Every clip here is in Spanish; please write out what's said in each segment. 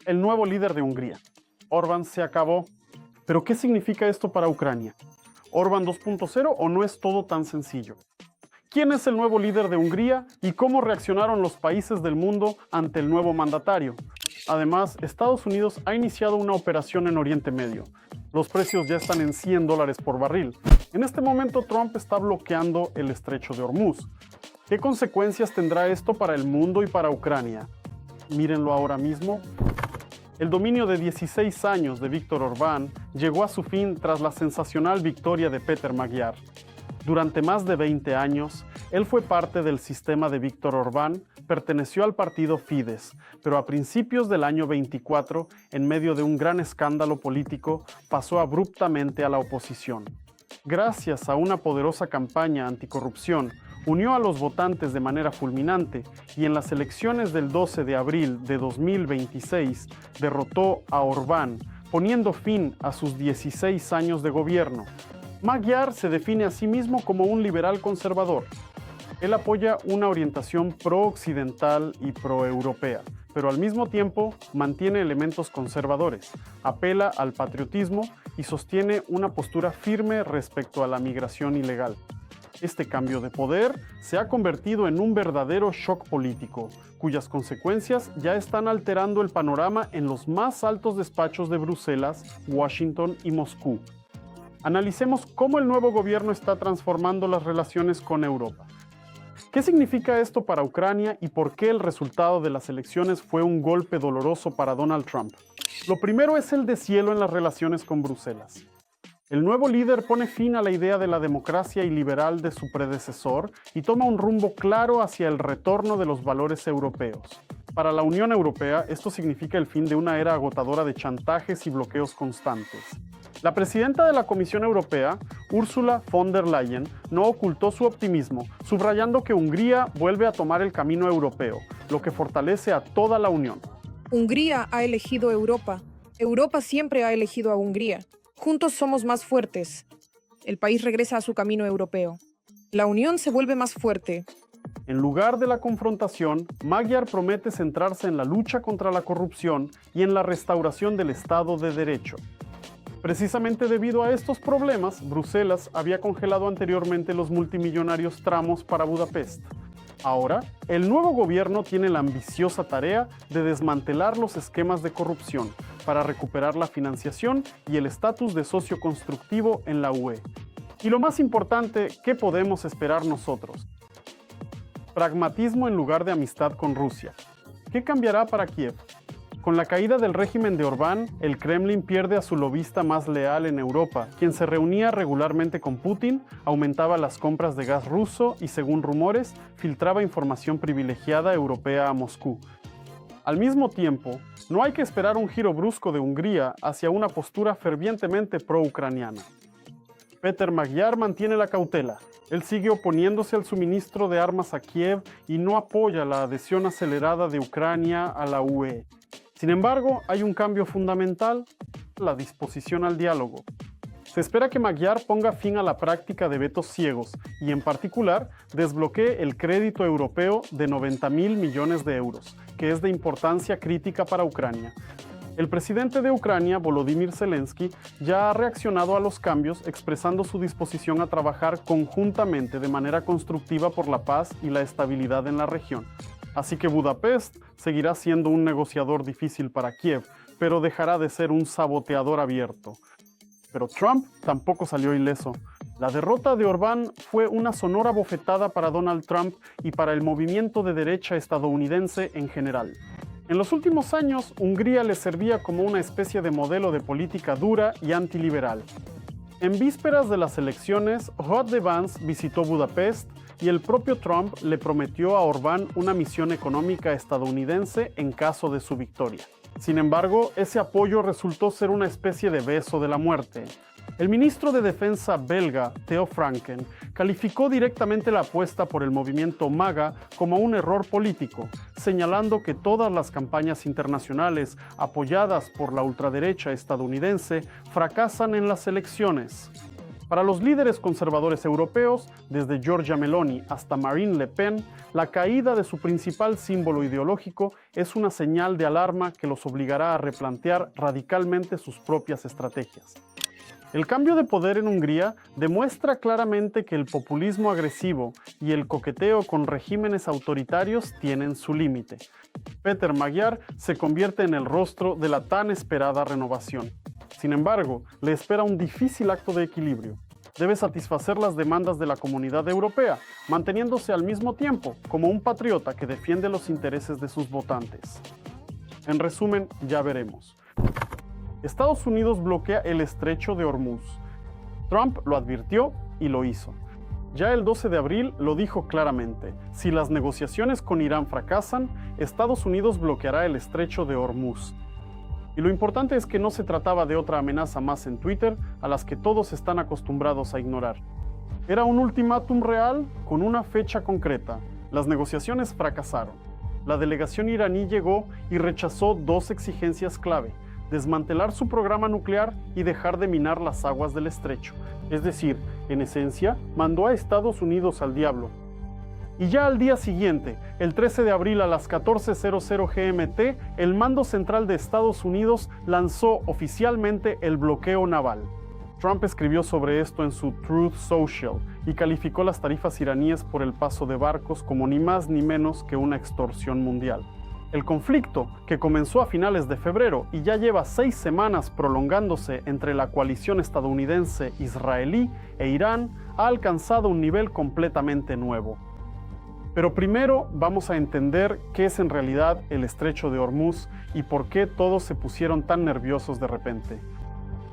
El nuevo líder de Hungría. Orbán se acabó. ¿Pero qué significa esto para Ucrania? ¿Orbán 2.0 o no es todo tan sencillo? ¿Quién es el nuevo líder de Hungría y cómo reaccionaron los países del mundo ante el nuevo mandatario? Además, Estados Unidos ha iniciado una operación en Oriente Medio. Los precios ya están en $100 por barril. En este momento, Trump está bloqueando el estrecho de Hormuz. ¿Qué consecuencias tendrá esto para el mundo y para Ucrania? Mírenlo ahora mismo. El dominio de 16 años de Viktor Orbán llegó a su fin tras la sensacional victoria de Péter Magyar. Durante más de 20 años, él fue parte del sistema de Viktor Orbán, perteneció al partido Fidesz, pero a principios del año 24, en medio de un gran escándalo político, pasó abruptamente a la oposición. Gracias a una poderosa campaña anticorrupción, unió a los votantes de manera fulminante y en las elecciones del 12 de abril de 2026 derrotó a Orbán, poniendo fin a sus 16 años de gobierno. Magyar se define a sí mismo como un liberal conservador. Él apoya una orientación pro-occidental y pro-europea, pero al mismo tiempo mantiene elementos conservadores, apela al patriotismo y sostiene una postura firme respecto a la migración ilegal. Este cambio de poder se ha convertido en un verdadero shock político, cuyas consecuencias ya están alterando el panorama en los más altos despachos de Bruselas, Washington y Moscú. Analicemos cómo el nuevo gobierno está transformando las relaciones con Europa. ¿Qué significa esto para Ucrania y por qué el resultado de las elecciones fue un golpe doloroso para Donald Trump? Lo primero es el deshielo en las relaciones con Bruselas. El nuevo líder pone fin a la idea de la democracia iliberal de su predecesor y toma un rumbo claro hacia el retorno de los valores europeos. Para la Unión Europea, esto significa el fin de una era agotadora de chantajes y bloqueos constantes. La presidenta de la Comisión Europea, Ursula von der Leyen, no ocultó su optimismo, subrayando que Hungría vuelve a tomar el camino europeo, lo que fortalece a toda la Unión. Hungría ha elegido Europa. Europa siempre ha elegido a Hungría. Juntos somos más fuertes. El país regresa a su camino europeo. La Unión se vuelve más fuerte. En lugar de la confrontación, Magyar promete centrarse en la lucha contra la corrupción y en la restauración del Estado de Derecho. Precisamente debido a estos problemas, Bruselas había congelado anteriormente los multimillonarios tramos para Budapest. Ahora, el nuevo gobierno tiene la ambiciosa tarea de desmantelar los esquemas de corrupción para recuperar la financiación y el estatus de socio constructivo en la UE. Y lo más importante, ¿qué podemos esperar nosotros? Pragmatismo en lugar de amistad con Rusia. ¿Qué cambiará para Kiev? Con la caída del régimen de Orbán, el Kremlin pierde a su lobista más leal en Europa, quien se reunía regularmente con Putin, aumentaba las compras de gas ruso y, según rumores, filtraba información privilegiada europea a Moscú. Al mismo tiempo, no hay que esperar un giro brusco de Hungría hacia una postura fervientemente pro-ucraniana. Péter Magyar mantiene la cautela. Él sigue oponiéndose al suministro de armas a Kiev y no apoya la adhesión acelerada de Ucrania a la UE. Sin embargo, hay un cambio fundamental: la disposición al diálogo. Se espera que Magyar ponga fin a la práctica de vetos ciegos y, en particular, desbloquee el crédito europeo de 90.000 millones de euros, que es de importancia crítica para Ucrania. El presidente de Ucrania, Volodymyr Zelensky, ya ha reaccionado a los cambios, expresando su disposición a trabajar conjuntamente de manera constructiva por la paz y la estabilidad en la región. Así que Budapest seguirá siendo un negociador difícil para Kiev, pero dejará de ser un saboteador abierto. Pero Trump tampoco salió ileso. La derrota de Orbán fue una sonora bofetada para Donald Trump y para el movimiento de derecha estadounidense en general. En los últimos años, Hungría le servía como una especie de modelo de política dura y antiliberal. En vísperas de las elecciones, Ruud de Vance visitó Budapest y el propio Trump le prometió a Orbán una misión económica estadounidense en caso de su victoria. Sin embargo, ese apoyo resultó ser una especie de beso de la muerte. El ministro de Defensa belga, Theo Franken, calificó directamente la apuesta por el movimiento MAGA como un error político, señalando que todas las campañas internacionales apoyadas por la ultraderecha estadounidense fracasan en las elecciones. Para los líderes conservadores europeos, desde Giorgia Meloni hasta Marine Le Pen, la caída de su principal símbolo ideológico es una señal de alarma que los obligará a replantear radicalmente sus propias estrategias. El cambio de poder en Hungría demuestra claramente que el populismo agresivo y el coqueteo con regímenes autoritarios tienen su límite. Péter Magyar se convierte en el rostro de la tan esperada renovación. Sin embargo, le espera un difícil acto de equilibrio. Debe satisfacer las demandas de la comunidad europea, manteniéndose al mismo tiempo como un patriota que defiende los intereses de sus votantes. En resumen, ya veremos. Estados Unidos bloquea el estrecho de Hormuz. Trump lo advirtió y lo hizo. Ya el 12 de abril lo dijo claramente: si las negociaciones con Irán fracasan, Estados Unidos bloqueará el estrecho de Hormuz. Y lo importante es que no se trataba de otra amenaza más en Twitter, a las que todos están acostumbrados a ignorar. Era un ultimátum real con una fecha concreta. Las negociaciones fracasaron. La delegación iraní llegó y rechazó dos exigencias clave: desmantelar su programa nuclear y dejar de minar las aguas del estrecho. Es decir, en esencia, mandó a Estados Unidos al diablo. Y ya al día siguiente, el 13 de abril a las 14:00 GMT, el Mando Central de Estados Unidos lanzó oficialmente el bloqueo naval. Trump escribió sobre esto en su Truth Social y calificó las tarifas iraníes por el paso de barcos como ni más ni menos que una extorsión mundial. El conflicto, que comenzó a finales de febrero y ya lleva 6 semanas prolongándose entre la coalición estadounidense-israelí e Irán, ha alcanzado un nivel completamente nuevo. Pero primero vamos a entender qué es en realidad el estrecho de Hormuz y por qué todos se pusieron tan nerviosos de repente.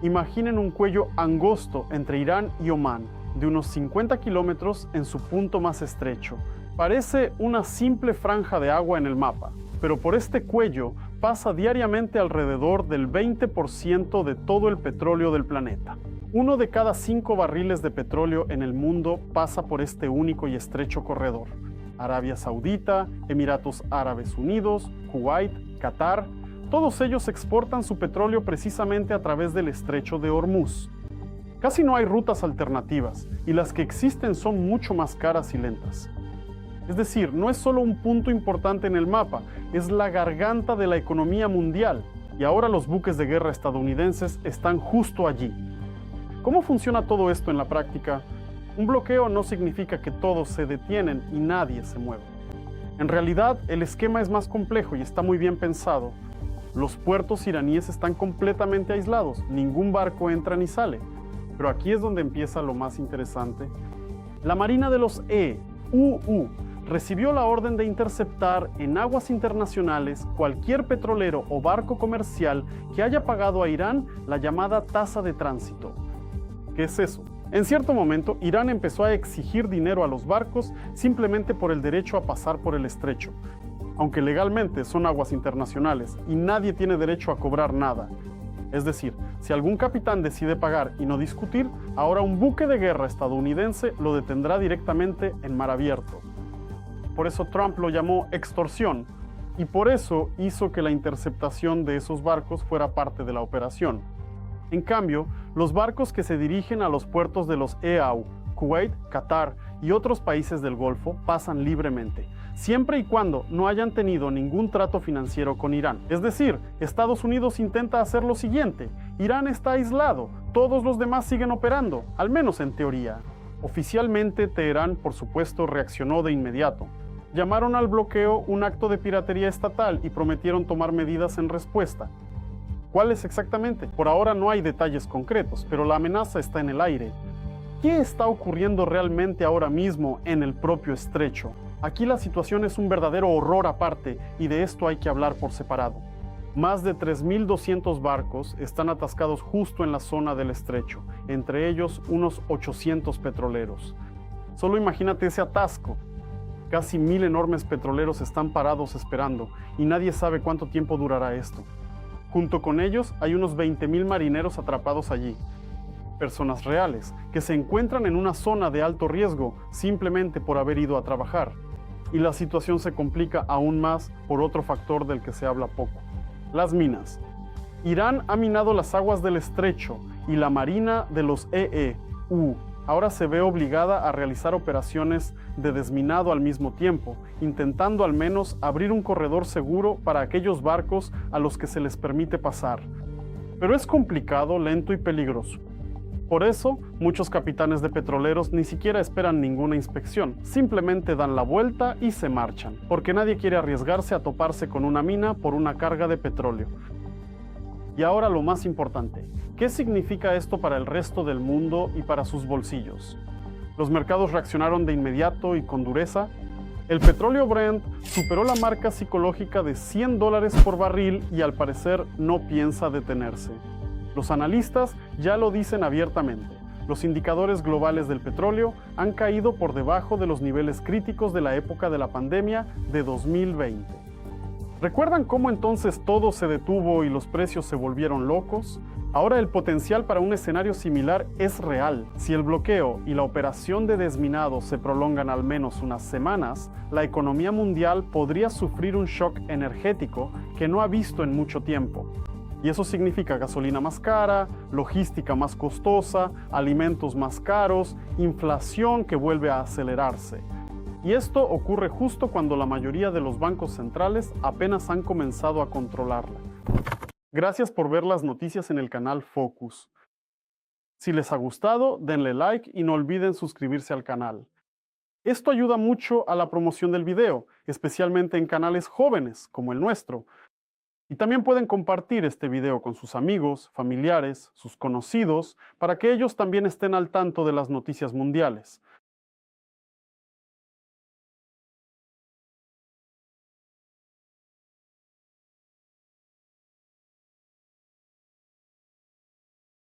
Imaginen un cuello angosto entre Irán y Omán, de unos 50 kilómetros en su punto más estrecho. Parece una simple franja de agua en el mapa, pero por este cuello pasa diariamente alrededor del 20% de todo el petróleo del planeta. 1 de cada 5 barriles de petróleo en el mundo pasa por este único y estrecho corredor. Arabia Saudita, Emiratos Árabes Unidos, Kuwait, Qatar, todos ellos exportan su petróleo precisamente a través del estrecho de Hormuz. Casi no hay rutas alternativas y las que existen son mucho más caras y lentas. Es decir, no es solo un punto importante en el mapa, es la garganta de la economía mundial, y ahora los buques de guerra estadounidenses están justo allí. ¿Cómo funciona todo esto en la práctica? Un bloqueo no significa que todos se detienen y nadie se mueve. En realidad, el esquema es más complejo y está muy bien pensado. Los puertos iraníes están completamente aislados, ningún barco entra ni sale. Pero aquí es donde empieza lo más interesante. La Marina de los EUU recibió la orden de interceptar en aguas internacionales cualquier petrolero o barco comercial que haya pagado a Irán la llamada tasa de tránsito. ¿Qué es eso? En cierto momento, Irán empezó a exigir dinero a los barcos simplemente por el derecho a pasar por el estrecho, aunque legalmente son aguas internacionales y nadie tiene derecho a cobrar nada. Es decir, si algún capitán decide pagar y no discutir, ahora un buque de guerra estadounidense lo detendrá directamente en mar abierto. Por eso Trump lo llamó extorsión, y por eso hizo que la interceptación de esos barcos fuera parte de la operación. En cambio, los barcos que se dirigen a los puertos de los EAU, Kuwait, Qatar y otros países del Golfo pasan libremente, siempre y cuando no hayan tenido ningún trato financiero con Irán. Es decir, Estados Unidos intenta hacer lo siguiente: Irán está aislado, todos los demás siguen operando, al menos en teoría. Oficialmente, Teherán, por supuesto, reaccionó de inmediato. Llamaron al bloqueo un acto de piratería estatal y prometieron tomar medidas en respuesta. ¿Cuáles exactamente? Por ahora no hay detalles concretos, pero la amenaza está en el aire. ¿Qué está ocurriendo realmente ahora mismo en el propio estrecho? Aquí la situación es un verdadero horror aparte y de esto hay que hablar por separado. Más de 3.200 barcos están atascados justo en la zona del estrecho, entre ellos unos 800 petroleros. Solo imagínate ese atasco. Casi 1.000 enormes petroleros están parados esperando y nadie sabe cuánto tiempo durará esto. Junto con ellos hay unos 20.000 marineros atrapados allí. Personas reales que se encuentran en una zona de alto riesgo simplemente por haber ido a trabajar. Y la situación se complica aún más por otro factor del que se habla poco: las minas. Irán ha minado las aguas del estrecho y la marina de los ahora se ve obligada a realizar operaciones de desminado al mismo tiempo, intentando al menos abrir un corredor seguro para aquellos barcos a los que se les permite pasar. Pero es complicado, lento y peligroso. Por eso, muchos capitanes de petroleros ni siquiera esperan ninguna inspección, simplemente dan la vuelta y se marchan, porque nadie quiere arriesgarse a toparse con una mina por una carga de petróleo. Y ahora lo más importante, ¿qué significa esto para el resto del mundo y para sus bolsillos? Los mercados reaccionaron de inmediato y con dureza. El petróleo Brent superó la marca psicológica de $100 por barril y al parecer no piensa detenerse. Los analistas ya lo dicen abiertamente. Los indicadores globales del petróleo han caído por debajo de los niveles críticos de la época de la pandemia de 2020. ¿Recuerdan cómo entonces todo se detuvo y los precios se volvieron locos? Ahora el potencial para un escenario similar es real. Si el bloqueo y la operación de desminado se prolongan al menos unas semanas, la economía mundial podría sufrir un shock energético que no ha visto en mucho tiempo. Y eso significa gasolina más cara, logística más costosa, alimentos más caros, inflación que vuelve a acelerarse. Y esto ocurre justo cuando la mayoría de los bancos centrales apenas han comenzado a controlarla. Gracias por ver las noticias en el canal Focus. Si les ha gustado, denle like y no olviden suscribirse al canal. Esto ayuda mucho a la promoción del video, especialmente en canales jóvenes como el nuestro. Y también pueden compartir este video con sus amigos, familiares, sus conocidos, para que ellos también estén al tanto de las noticias mundiales.